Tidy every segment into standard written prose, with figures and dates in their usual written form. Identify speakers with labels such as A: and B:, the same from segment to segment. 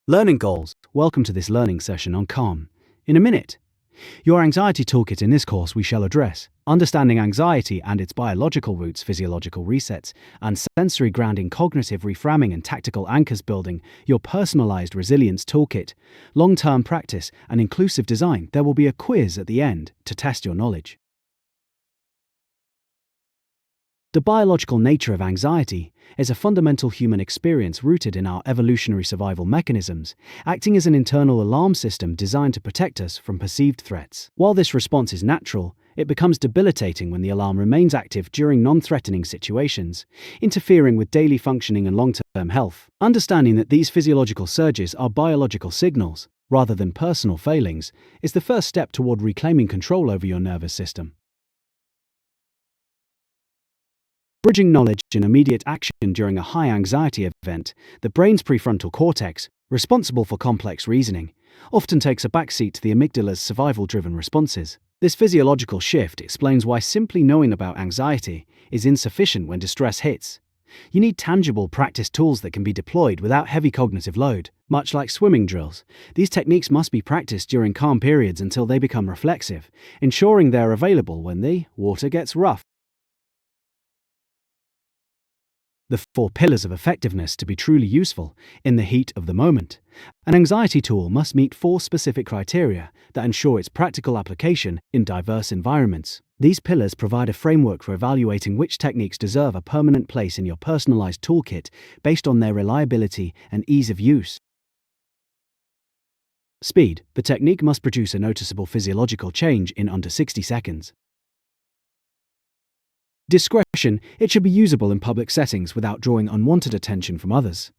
A: Learning goals. Welcome to this learning session on calm. In a minute, your anxiety toolkit. In this course, we shall address understanding anxiety and its biological roots, physiological resets, and sensory grounding, cognitive reframing, and tactical anchors, building your personalized resilience toolkit, long-term practice, and inclusive design. There will be a quiz at the end to test your knowledge. The biological nature of anxiety is a fundamental human experience rooted in our evolutionary survival mechanisms, acting as an internal alarm system designed to protect us from perceived threats. While this response is natural, it becomes debilitating when the alarm remains active during non-threatening situations, interfering with daily functioning and long-term health. Understanding that these physiological surges are biological signals, rather than personal failings, is the first step toward reclaiming control over your nervous system. Bridging knowledge and immediate action during a high anxiety event, the brain's prefrontal cortex, responsible for complex reasoning, often takes a backseat to the amygdala's survival-driven responses. This physiological shift explains why simply knowing about anxiety is insufficient when distress hits. You need tangible practice tools that can be deployed without heavy cognitive load. Much like swimming drills, these techniques must be practiced during calm periods until they become reflexive, ensuring they're available when the water gets rough. The 4 pillars of effectiveness. To be truly useful in the heat of the moment, an anxiety tool must meet 4 specific criteria that ensure its practical application in diverse environments. These pillars provide a framework for evaluating which techniques deserve a permanent place in your personalized toolkit based on their reliability and ease of use. Speed. The technique must produce a noticeable physiological change in under 60 seconds. Discretion. It should be usable in public settings without drawing unwanted attention from others.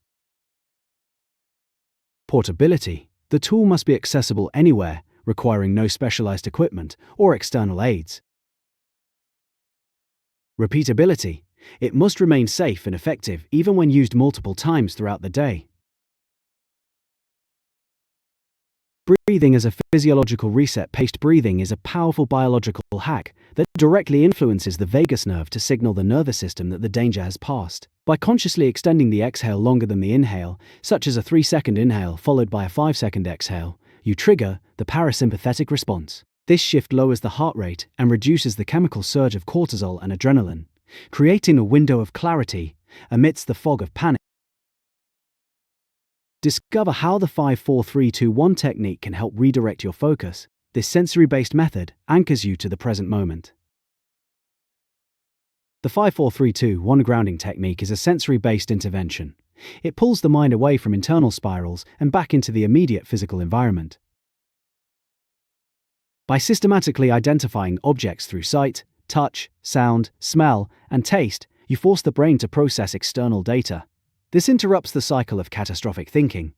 A: Portability. The tool must be accessible anywhere, requiring no specialized equipment or external aids. Repeatability. It must remain safe and effective even when used multiple times throughout the day. Breathing as a physiological reset. Paced breathing is a powerful biological hack that directly influences the vagus nerve to signal the nervous system that the danger has passed. By consciously extending the exhale longer than the inhale, such as a 3-second inhale followed by a 5-second exhale, you trigger the parasympathetic response. This shift lowers the heart rate and reduces the chemical surge of cortisol and adrenaline, creating a window of clarity amidst the fog of panic. Discover how the 5-4-3-2-1 technique can help redirect your focus. This sensory-based method anchors you to the present moment. The 5-4-3-2-1 grounding technique is a sensory-based intervention. It pulls the mind away from internal spirals and back into the immediate physical environment. By systematically identifying objects through sight, touch, sound, smell, and taste, you force the brain to process external data. This interrupts the cycle of catastrophic thinking.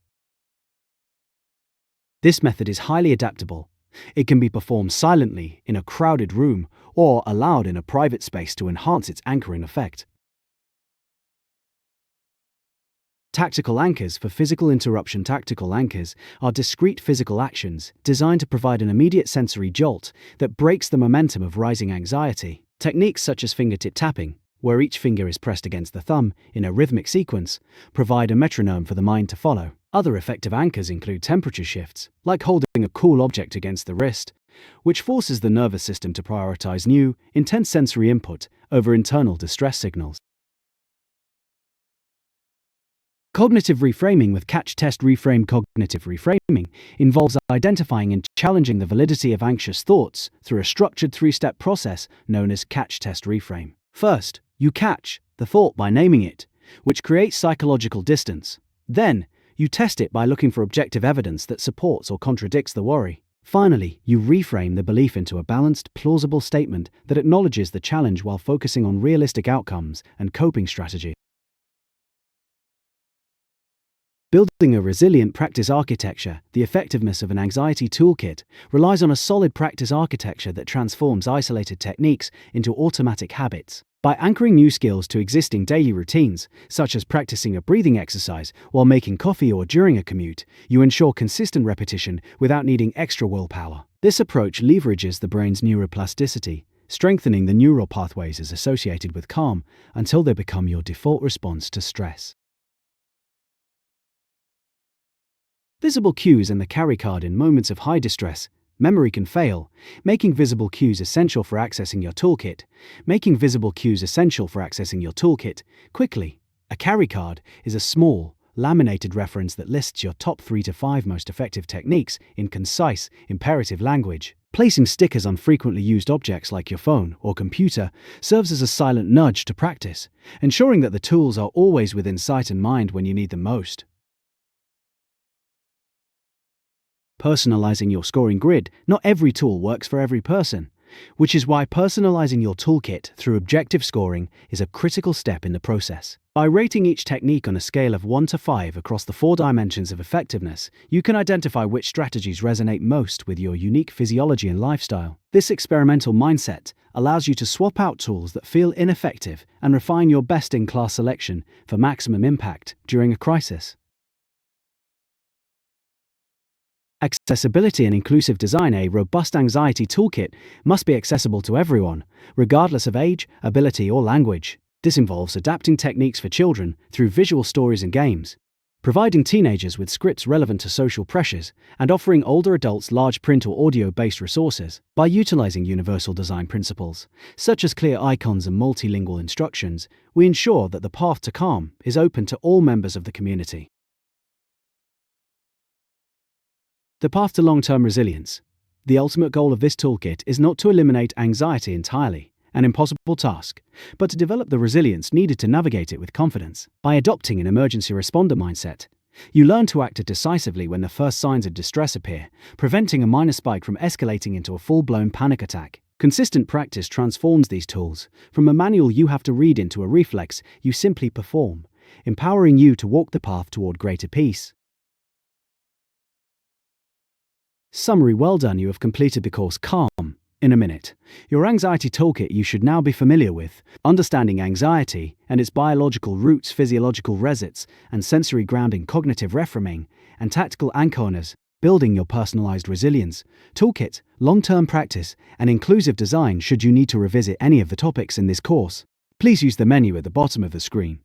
A: This method is highly adaptable. It can be performed silently in a crowded room or aloud in a private space to enhance its anchoring effect. Tactical anchors for physical interruption. Tactical anchors are discrete physical actions designed to provide an immediate sensory jolt that breaks the momentum of rising anxiety. Techniques such as fingertip tapping, where each finger is pressed against the thumb in a rhythmic sequence, provide a metronome for the mind to follow. Other effective anchors include temperature shifts, like holding a cool object against the wrist, which forces the nervous system to prioritize new, intense sensory input over internal distress signals. Cognitive reframing with catch test reframe. Cognitive reframing involves identifying and challenging the validity of anxious thoughts through a structured 3-step process known as catch test reframe. First, you catch the thought by naming it, which creates psychological distance. Then, you test it by looking for objective evidence that supports or contradicts the worry. Finally, you reframe the belief into a balanced, plausible statement that acknowledges the challenge while focusing on realistic outcomes and coping strategy. Building a resilient practice architecture. The effectiveness of an anxiety toolkit relies on a solid practice architecture that transforms isolated techniques into automatic habits. By anchoring new skills to existing daily routines, such as practicing a breathing exercise while making coffee or during a commute, you ensure consistent repetition without needing extra willpower. This approach leverages the brain's neuroplasticity, strengthening the neural pathways associated with calm until they become your default response to stress. Visible cues and the carry card in moments of high distress. Memory can fail, making visible cues essential for accessing your toolkit. Quickly. A carry card is a small, laminated reference that lists your top 3 to 5 most effective techniques in concise, imperative language. Placing stickers on frequently used objects like your phone or computer serves as a silent nudge to practice, ensuring that the tools are always within sight and mind when you need them most. Personalizing your scoring grid. Not every tool works for every person, which is why personalizing your toolkit through objective scoring is a critical step in the process. By rating each technique on a scale of 1 to 5 across the 4 dimensions of effectiveness, you can identify which strategies resonate most with your unique physiology and lifestyle. This experimental mindset allows you to swap out tools that feel ineffective and refine your best-in-class selection for maximum impact during a crisis. Accessibility and inclusive design. A robust anxiety toolkit must be accessible to everyone, regardless of age, ability, or language. This involves adapting techniques for children through visual stories and games, providing teenagers with scripts relevant to social pressures, and offering older adults large print or audio-based resources. By utilizing universal design principles, such as clear icons and multilingual instructions, we ensure that the path to calm is open to all members of the community. The path to long-term resilience. The ultimate goal of this toolkit is not to eliminate anxiety entirely, an impossible task, but to develop the resilience needed to navigate it with confidence. By adopting an emergency responder mindset, you learn to act decisively when the first signs of distress appear, preventing a minor spike from escalating into a full-blown panic attack. Consistent practice transforms these tools from a manual you have to read into a reflex you simply perform, empowering you to walk the path toward greater peace. Summary. Well done, you have completed the course Calm in a Minute. Your anxiety toolkit you should now be familiar with, understanding anxiety and its biological roots, physiological resets, and sensory grounding, cognitive reframing, and tactical anchoras, building your personalized resilience. Toolkit, long-term practice, and inclusive design. Should you need to revisit any of the topics in this course, please use the menu at the bottom of the screen.